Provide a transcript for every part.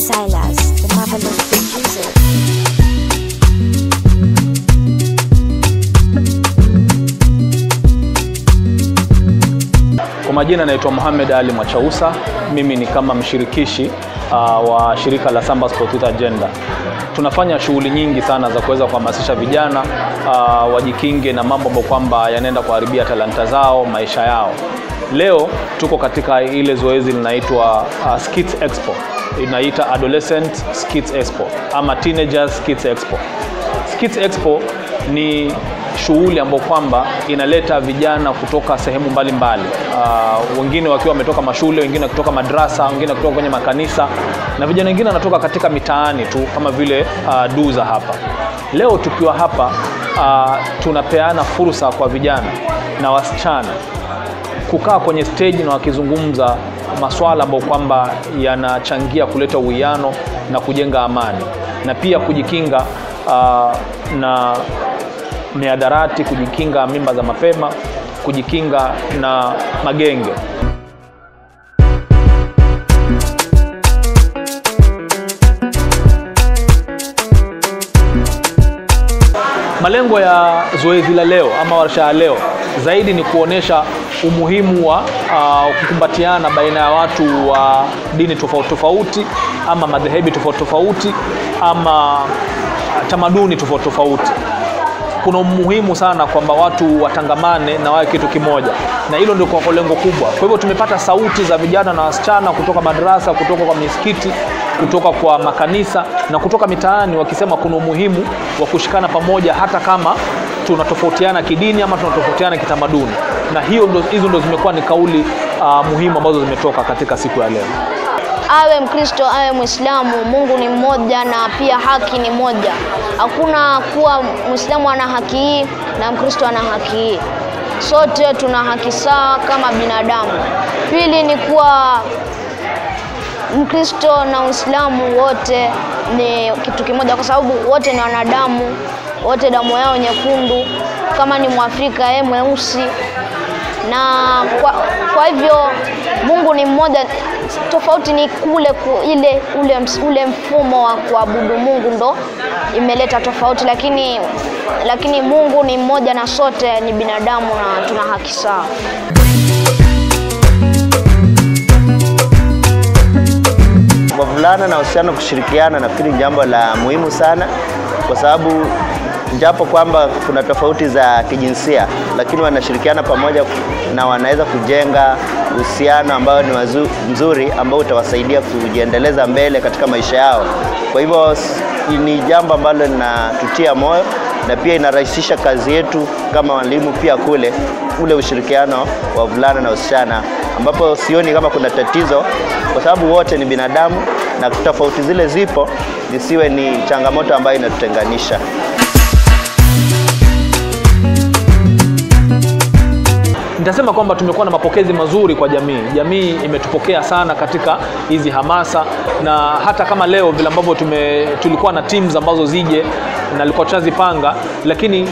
Silas, the marvelous producer. Kwa majina naitwa Mohamed Ali Mwachausa. Mimi ni kama mshirikishi wa shirika la Samba Sport Youth Agenda. Tunafanya shughuli nyingi sana za kuweza kuhamasisha vijana wajikinge na mambo ambayo kwamba yanaenda kuharibia talanta zao, maisha yao. Leo tuko katika ile zoezi linaitwa Skits Expo. Inaita Adolescent Skits Expo ama Teenagers Skits Expo. Skits Expo ni shughuli ambayo kwamba inaleta vijana kutoka sehemu mbalimbali. Wengine wakiwa wametoka mashule, wengine kutoka madrasa, wengine kutoka kwenye makanisa, na vijana wengine wanatoka katika mitaani tu kama vile Duza hapa. Leo tukiwa hapa tunapeana fursa kwa vijana na wasichana kukaa kwenye stage na wakizungumza masuala ambayo kwamba yanachangia kuleta uwiano na kujenga amani, na pia kujikinga na mihadarati, kujikinga mimba za mapema, kujikinga na magenge. Malengo ya zoezi la leo ama warsha ya leo zaidi ni kuonesha umuhimu wa kukumbatiana baina ya watu wa dini tofauti tofauti ama madhehebu tofauti tofauti ama tamaduni tofauti tofauti. Kuna umuhimu sana kwamba watu watangamane na wawe kitu kimoja, na hilo ndio kwa lengo kubwa. Kwa hivyo tumepata sauti za vijana na wasichana kutoka madrasa, kutoka kwa misikiti, kutoka kwa makanisa na kutoka mitaani, wakisema kuna umuhimu wa kushikana pamoja hata kama tunatofautiana kidini ama tunatofautiana kitamaduni. Na hizo ndio zimekuwa ni kauli muhimu ambazo zimetoka katika siku ya leo. Awe Mkristo, awe Muislamu, Mungu ni mmoja na pia haki ni moja. Hakuna kuwa Muislamu ana haki hii na Mkristo ana haki hii. Sote tuna haki sawa kama binadamu. Pili ni kuwa Mkristo na Muislamu wote ni kitu kimoja, kwa sababu wote ni wanadamu, wote damu yao nyekundu, kama ni Mwafrika yeye mweusi. Na kwa hivyo Mungu ni mmoja. Tofauti ni ule mfumo wa kuabudu Mungu ndo imeleta tofauti, lakini Mungu ni mmoja na sote ni binadamu na tuna haki sawa. Wavulana na wasichana kushirikiana nafikiri jambo la muhimu sana, kwa sababu japo kwamba kuna tofauti za kijinsia, lakini wanashirikiana pamoja na wanaweza kujenga uhusiano ambao ni mzuri ambao utawasaidia kujiendeleza mbele katika maisha yao. Kwa hivyo ni jambo ambalo linatutia moyo na pia inarahisisha kazi yetu kama walimu pia ule ushirikiano wa wavulana na wasichana, ambapo sioni kama kuna tatizo, kwa sababu wote ni binadamu na tofauti zile zipo zisiwe ni changamoto ambayo inatutenganisha. Nitasema kwamba tumekuwa na mapokezi mazuri kwa jamii. Jamii imetupokea sana katika hizi hamasa, na hata kama leo vile ambavyo tulikuwa na teams ambazo zije na alikuwa tunazipanga, lakini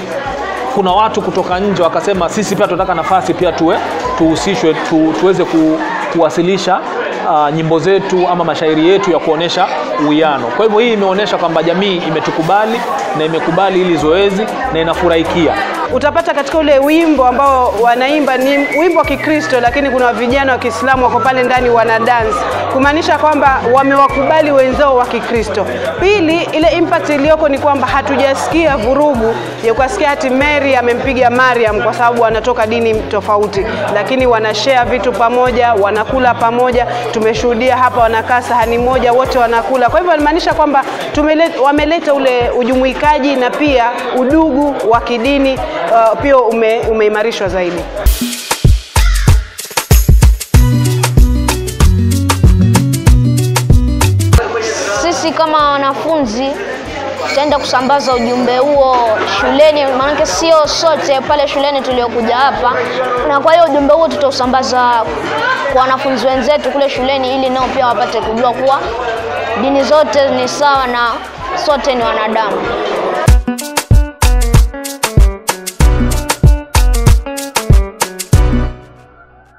kuna watu kutoka nje wakasema sisi pia tunataka nafasi pia tuhusishwe tuweze kuwasilisha nyimbo zetu ama mashairi yetu ya kuonesha uwiano. Kwa hivyo hii imeonesha kwamba jamii imetukubali na imekubali hili zoezi na inafurahikia. Utapata katika ule wimbo ambao wanaimba ni wimbo wa Kikristo, lakini kuna vijana wa Kiislamu wako pale ndani wana dance, kumaanisha kwamba wamewakubali wenzao wa Kikristo. Pili, ile impact iliyoko ni kwamba hatujasikia vurugu ya kusikia ati Mary amempiga Mariam kwa sababu wanatoka dini tofauti, lakini wanashare vitu pamoja, wanakula pamoja. Tumeshuhudia hapa wanakaa sahani moja wote wanakula. Kwa hivyo inamaanisha kwamba wameleta ule ujumuikaji na pia udugu wa kidini pia umeimarishwa zaidi. Sisi kama wanafunzi tutaenda kusambaza ujumbe huo shuleni, maana sio sote pale shuleni tuliokuja hapa, na kwa hiyo ujumbe huo tutausambaza kwa wanafunzi wenzetu kule shuleni, ili nao pia wapate kujua kuwa dini zote ni sawa na sote ni wanadamu.